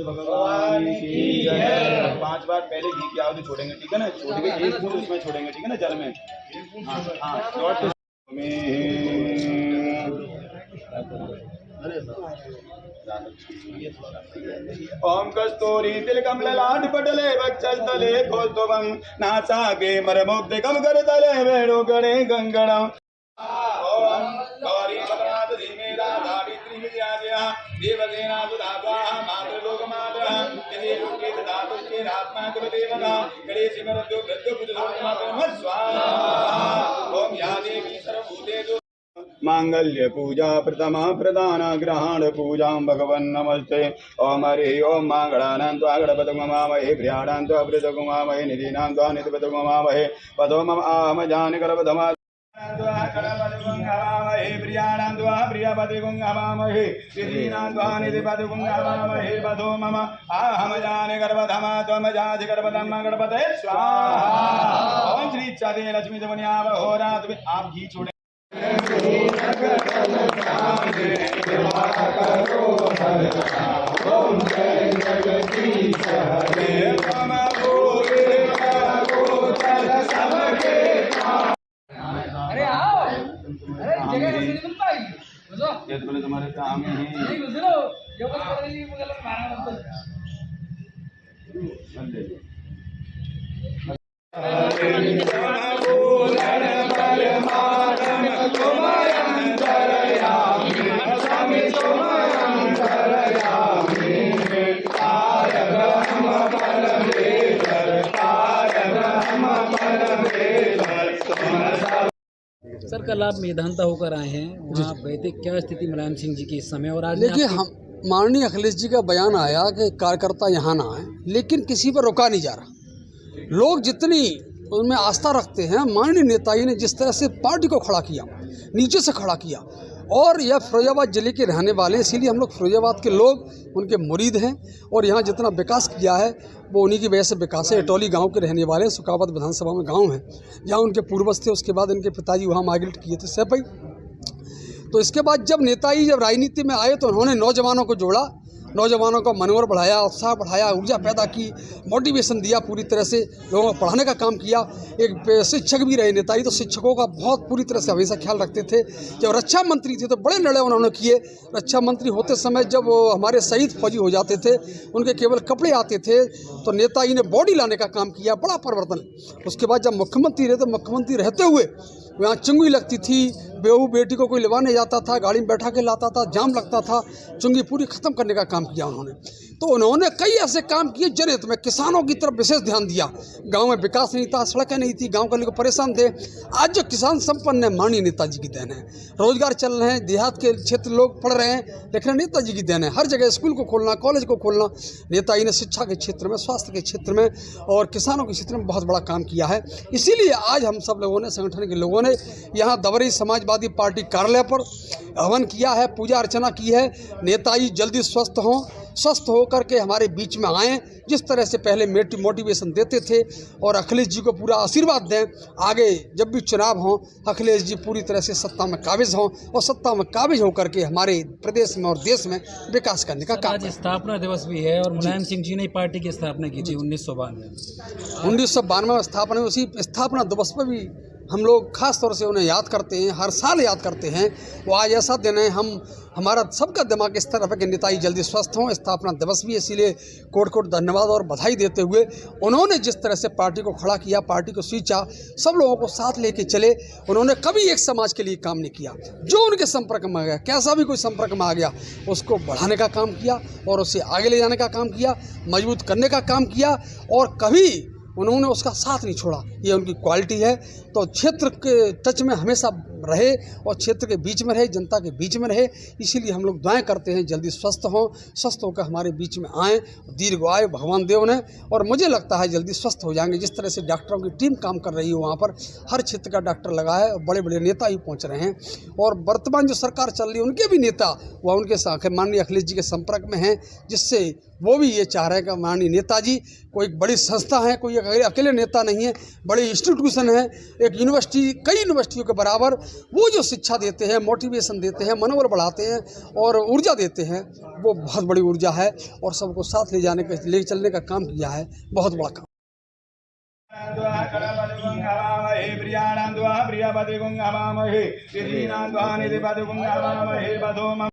भगवान की जय। 5 बार पहले घी की आहुति छोड़ेंगे, ठीक है ना? छोड़ के एक बूंद उसमें छोड़ेंगे, ठीक है ना, जल में। ओम कस्तूरी तिलकम ललाट पटले वक्षल तले कौस्तुभं नासाग्रे मरमुग्धकं करतले वेणु गणे गंगणं। ओम गौरी भगवत धीमेदा सावित्री विद्याद्या देवसेना सुधात्वाः मातृलोकमातरः यदि लोके धातुके आत्मा कुलदेवना गणेश मरुद्यो वृद्धो बुद्धोमातरः स्वाहा। ओम या देवी सर्वभूतेषु मांगल्य पूजा प्रथमा प्रधान ग्रहण पूजा भगवन् नमस्ते। ओम हरि ओम मंगलानां त्वा गणपतिं नमामहे प्रियाणां त्वा प्रीतयं नमामहे निधीनां त्वा निधिपतिं नमामहे पदो मम आहम जानि गर्भधमा गणपतिं नमामहे प्रियाणां त्वा प्रियपतिं नमामहे निधीनां त्वा निधिपतिं नमामहे पदो मम आहम जानि गर्भधमा त्वं जाति गर्भधम गणपते स्वाहा। ओम श्री चादे लक्ष्मी जवन्याव होरात आप घी छोड़े अरे आओ, अरे जगह कैसे नहीं मिल पाएगी? ये तो बोले तुम्हारे काम ही नहीं गुजरो, जो कुछ कर रही है गलत मारा मत। सर कल आप मेधांता होकर आए हैं, वहाँ गए थे, क्या स्थिति मुलायम सिंह जी की इस समय? और आज देखिए, हम माननीय अखिलेश जी का बयान आया कि कार्यकर्ता यहाँ ना आए, लेकिन किसी पर रोका नहीं जा रहा। लोग जितनी उनमें आस्था रखते हैं, माननीय नेताजी ने जिस तरह से पार्टी को खड़ा किया, नीचे से खड़ा किया, और यह फिरोजाबाद ज़िले के रहने वाले हैं, इसीलिए हम लोग फिरोजाबाद के लोग उनके मुरीद हैं। और यहाँ जितना विकास किया है वो उन्हीं की वजह से विकास है। एटौली गांव के रहने वाले हैं, सुखावत विधानसभा में गांव है जहाँ उनके पूर्वज थे, उसके बाद इनके पिताजी वहाँ माइग्रेट किए थे सैपई। तो इसके बाद जब नेताजी जब राजनीति में आए तो उन्होंने नौजवानों को जोड़ा, नौजवानों का मनोबल बढ़ाया, उत्साह बढ़ाया, ऊर्जा पैदा की, मोटिवेशन दिया, पूरी तरह से लोगों को पढ़ाने का काम किया। एक शिक्षक भी रहे नेताजी, तो शिक्षकों का बहुत पूरी तरह से हमेशा ख्याल रखते थे। जब रक्षा मंत्री थे तो बड़े निर्णय उन्होंने किए। रक्षा मंत्री होते समय जब हमारे शहीद फौजी हो जाते थे, उनके केवल कपड़े आते थे, तो नेताजी ने बॉडी लाने का काम किया, बड़ा परिवर्तन। उसके बाद जब मुख्यमंत्री रहे तो मुख्यमंत्री रहते हुए यहाँ चुंगी लगती थी, बेहू बेटी को कोई लेवाने जाता था, गाड़ी में बैठा के लाता था, जाम लगता था, चुंगी पूरी ख़त्म करने का काम किया उन्होंने। तो उन्होंने कई ऐसे काम किए जनहित में, किसानों की तरफ विशेष ध्यान दिया। गांव में विकास नहीं था, सड़कें नहीं थी, गांव के लोग परेशान थे। आज जो किसान संपन्न है, माननीय नेताजी की देन है। रोजगार चल रहे हैं, देहात के क्षेत्र लोग पढ़ रहे हैं, लेकिन नेताजी की देन है। हर जगह स्कूल को खोलना, कॉलेज को खोलना, नेताजी ने शिक्षा के क्षेत्र में, स्वास्थ्य के क्षेत्र में और किसानों के क्षेत्र में बहुत बड़ा काम किया है। इसीलिए आज हम सब लोगों ने, संगठन के लोगों ने यहाँ दबरी समाजवादी पार्टी कार्यालय पर हवन किया है, पूजा अर्चना की है। नेताजी जल्दी स्वस्थ हों, स्वस्थ होकर के हमारे बीच में आएँ, जिस तरह से पहले मोटिवेशन देते थे, और अखिलेश जी को पूरा आशीर्वाद दें। आगे जब भी चुनाव हों, अखिलेश जी पूरी तरह से सत्ता में काबिज हों, और सत्ता में काबिज होकर के हमारे प्रदेश में और देश में विकास करने का काम। आज स्थापना दिवस भी है और मुलायम सिंह जी ने पार्टी की स्थापना की थी 1992 में स्थापना। उसी स्थापना दिवस पर भी हम लोग खास तौर से उन्हें याद करते हैं, हर साल याद करते हैं। वो आज ऐसा दिन है, हमारा सबका दिमाग इस तरफ है कि नेताजी जल्दी स्वस्थ हों। स्थापना दिवस भी, इसीलिए कोट कोट धन्यवाद और बधाई देते हुए उन्होंने जिस तरह से पार्टी को खड़ा किया, पार्टी को सींचा, सब लोगों को साथ लेके चले। उन्होंने कभी एक समाज के लिए काम नहीं किया। जो उनके संपर्क में आ गया, कैसा भी कोई संपर्क में आ गया, उसको बढ़ाने का काम किया और उसे आगे ले जाने का काम किया, मजबूत करने का काम किया, और कभी उन्होंने उसका साथ नहीं छोड़ा। ये उनकी क्वालिटी है। तो क्षेत्र के टच में हमेशा रहे और क्षेत्र के बीच में रहे, जनता के बीच में रहे। इसीलिए हम लोग दुआएं करते हैं जल्दी स्वस्थ होकर हमारे बीच में आएँ, दीर्घ आयु भगवान देव ने, और मुझे लगता है जल्दी स्वस्थ हो जाएंगे। जिस तरह से डॉक्टरों की टीम काम कर रही है वहाँ पर, हर क्षेत्र का डॉक्टर लगा है और बड़े बड़े नेता ही पहुँच रहे हैं। और वर्तमान जो सरकार चल रही है उनके भी नेता वह उनके साथ माननीय अखिलेश जी के संपर्क में हैं, जिससे वो भी ये चाह रहे हैं कि माननीय नेताजी कोई बड़ी संस्था है, कोई अकेले नेता नहीं है, बड़ी इंस्टीट्यूशन है, एक यूनिवर्सिटी, कई यूनिवर्सिटियों के बराबर वो जो शिक्षा देते हैं, मोटिवेशन देते हैं, मनोबल बढ़ाते हैं और ऊर्जा देते हैं, वो बहुत बड़ी ऊर्जा है और सबको साथ ले चलने का काम किया है, बहुत बड़ा काम। प्रियाणां द्वा प्रियपति गुं हवामहे, विधीनां द्वा निधिपति गुं हवामहे,